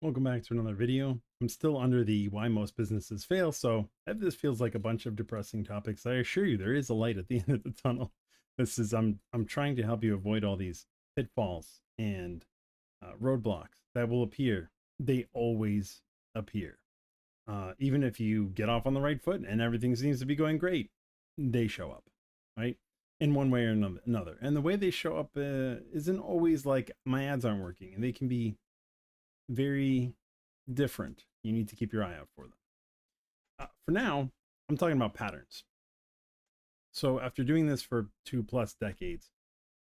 Welcome back to another video. I'm still under the why most businesses fail, so if this feels like a bunch of depressing topics, I assure you there is a light at the end of the tunnel. I'm trying to help you avoid all these pitfalls and roadblocks that will appear. They always appear. Even if you get off on the right foot and everything seems to be going great, they show up, right? In one way or another. And the way they show up isn't always like my ads aren't working, and they can be very different. You need to keep your eye out for them. For now, I'm talking about patterns. So after doing this for 2+ decades,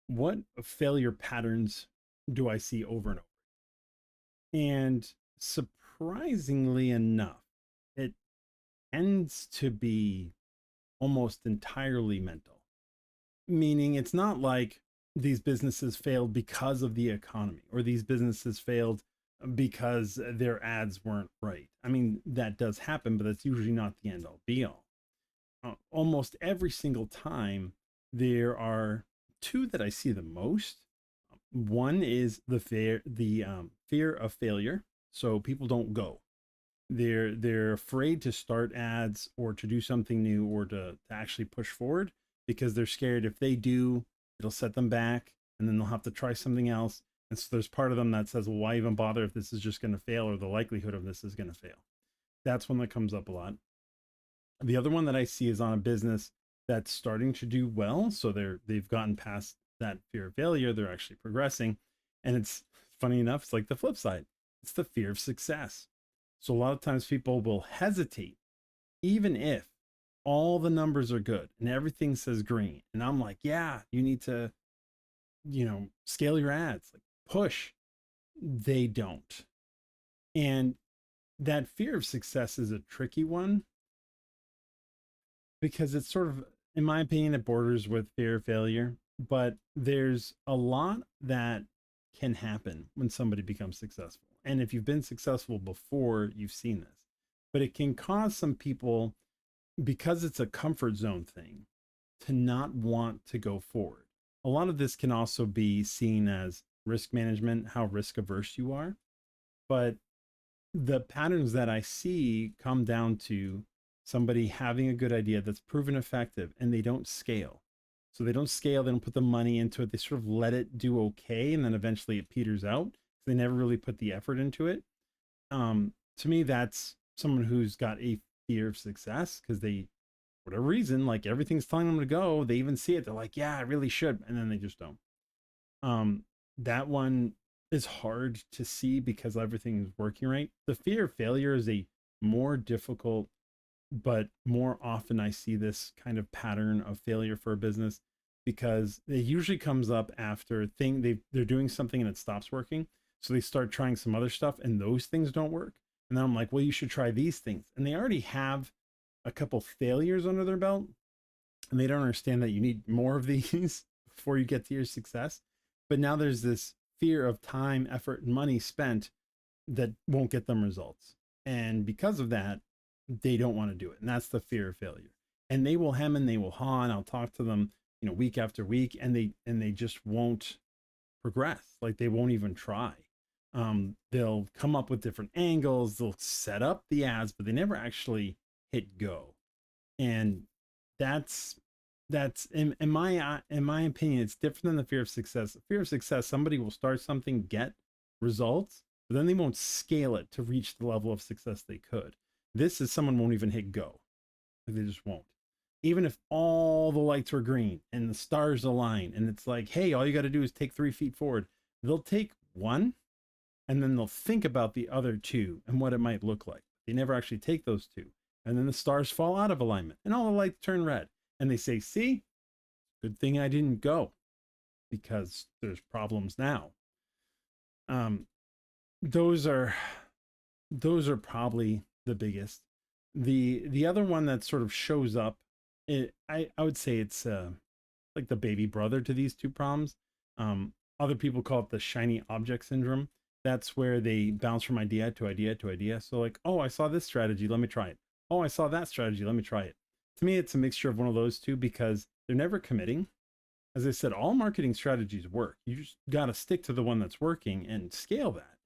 what failure patterns do I see over and over? And surprisingly enough, it tends to be almost entirely mental. Meaning it's not like these businesses failed because of the economy or these businesses failed because their ads weren't right. I mean, that does happen, but that's usually not the end all be all. Almost every single time, there are two that I see the most. One is the fear of failure. So people don't go. They're afraid to start ads or to do something new or to actually push forward because they're scared if they do, it'll set them back and then they'll have to try something else. And so there's part of them that says, well, why even bother if this is just going to fail or the likelihood of this is going to fail? That's one that comes up a lot. The other one that I see is on a business that's starting to do well. So they've gotten past that fear of failure. They're actually progressing. And it's funny enough, it's like the flip side. It's the fear of success. So a lot of times people will hesitate, even if all the numbers are good and everything says green. And I'm like, yeah, you need to, scale your ads, like push. They don't. And that fear of success is a tricky one because it's sort of, in my opinion, it borders with fear of failure. But there's a lot that can happen when somebody becomes successful. And if you've been successful before, you've seen this. But it can cause some people, because it's a comfort zone thing, to not want to go forward. A lot of this can also be seen as risk management, how risk averse you are. But the patterns that I see come down to somebody having a good idea that's proven effective and they don't scale. So they don't scale, they don't put the money into it. They sort of let it do okay. And then eventually it peters out. They never really put the effort into it. To me, that's someone who's got a fear of success because they, for whatever reason, like everything's telling them to go. They even see it. They're like, yeah, I really should. And then they just don't. That one is hard to see because everything is working right. The fear of failure is a more difficult, but more often I see this kind of pattern of failure for a business because it usually comes up after they're doing something and it stops working. So they start trying some other stuff and those things don't work. And then I'm like, well, you should try these things. And they already have a couple failures under their belt and they don't understand that you need more of these before you get to your success. But now there's this fear of time, effort, and money spent that won't get them results. And because of that, they don't want to do it. And that's the fear of failure. And they will hem and they will haw, and I'll talk to them, week after week, and they just won't progress. Like they won't even try. They'll come up with different angles, they'll set up the ads, but they never actually hit go. And that's in my opinion, it's different than the fear of success. The fear of success, somebody will start something, get results, but then they won't scale it to reach the level of success they could. This is someone won't even hit go. They just won't. Even if all the lights were green and the stars align and it's like, hey, all you got to do is take 3 feet forward. They'll take one and then they'll think about the other two and what it might look like. They never actually take those two. And then the stars fall out of alignment and all the lights turn red. And they say, see, good thing I didn't go because there's problems now. Those are probably the biggest. The other one that sort of shows up, I would say it's like the baby brother to these two problems. Other people call it the shiny object syndrome. That's where they bounce from idea to idea to idea. So like, oh, I saw this strategy, let me try it. Oh, I saw that strategy, let me try it. To me, it's a mixture of one of those two because they're never committing. As I said, all marketing strategies work. You just got to stick to the one that's working and scale that.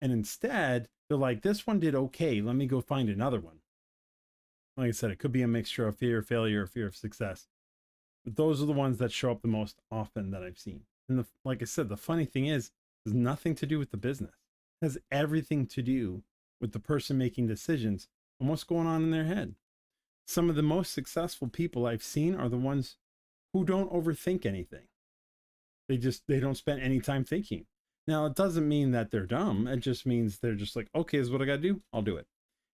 And instead, they're like, this one did okay. Let me go find another one. Like I said, it could be a mixture of fear of failure or fear of success. But those are the ones that show up the most often that I've seen. And like I said, the funny thing is, there's nothing to do with the business. It has everything to do with the person making decisions and what's going on in their head. Some of the most successful people I've seen are the ones who don't overthink anything. They don't spend any time thinking. Now, it doesn't mean that they're dumb. It just means they're just like, okay, this is what I got to do. I'll do it.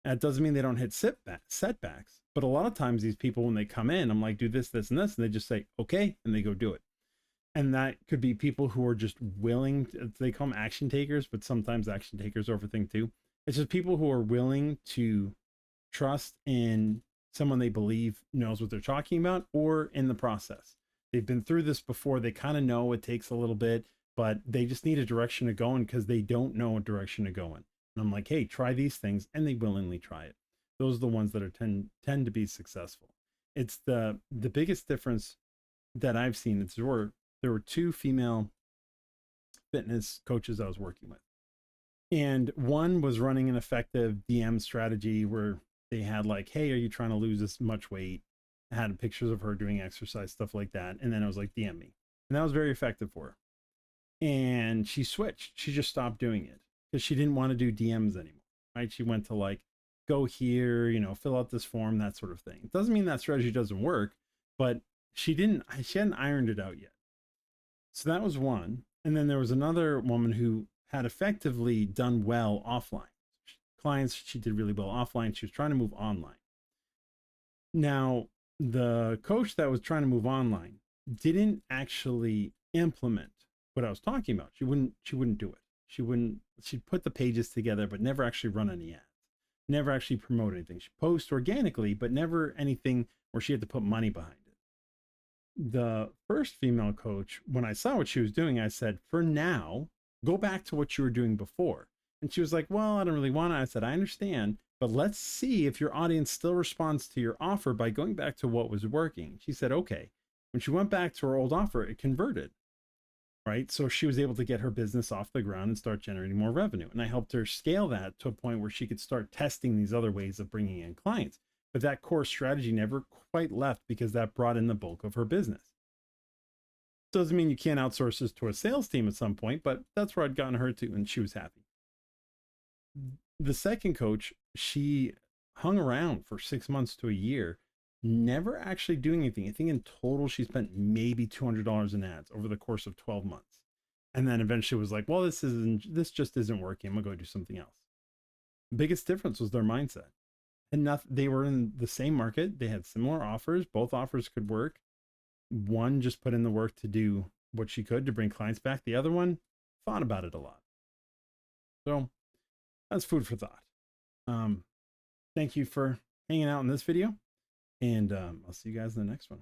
And it doesn't mean they don't hit setbacks. But a lot of times these people, when they come in, I'm like, do this, this, and this. And they just say, okay. And they go do it. And that could be people who are just willing to, they call them action takers, but sometimes action takers overthink too. It's just people who are willing to trust in someone they believe knows what they're talking about, or in the process. They've been through this before. They kind of know it takes a little bit, but they just need a direction to go in because they don't know what direction to go in. And I'm like, hey, try these things, and they willingly try it. Those are the ones that are tend to be successful. It's the biggest difference that I've seen. There were two female fitness coaches I was working with, and one was running an effective DM strategy where they had like, hey, are you trying to lose this much weight? I had pictures of her doing exercise, stuff like that. And then I was like, DM me. And that was very effective for her. And she switched. She just stopped doing it because she didn't want to do DMs anymore. Right. She went to like, go here, fill out this form, that sort of thing. It doesn't mean that strategy doesn't work, but she hadn't ironed it out yet. So that was one. And then there was another woman who had effectively done well offline. Clients, she did really well offline. She was trying to move online. Now, the coach that was trying to move online didn't actually implement what I was talking about. She wouldn't do it. She'd put the pages together, but never actually run any ads, never actually promote anything. She posts organically, but never anything where she had to put money behind it. The first female coach, when I saw what she was doing, I said, for now, go back to what you were doing before. And she was like, well, I don't really want to. I said, I understand, but let's see if your audience still responds to your offer by going back to what was working. She said, okay. When she went back to her old offer, it converted, right? So she was able to get her business off the ground and start generating more revenue. And I helped her scale that to a point where she could start testing these other ways of bringing in clients. But that core strategy never quite left because that brought in the bulk of her business. Doesn't mean you can't outsource this to a sales team at some point, but that's where I'd gotten her to, and she was happy. The second coach, she hung around for 6 months to a year, never actually doing anything. I think in total, she spent maybe $200 in ads over the course of 12 months. And then eventually was like, well, this just isn't working. I'm gonna go do something else. The biggest difference was their mindset. And they were in the same market. They had similar offers. Both offers could work. One just put in the work to do what she could to bring clients back. The other one thought about it a lot. So that's food for thought. Thank you for hanging out in this video, and I'll see you guys in the next one.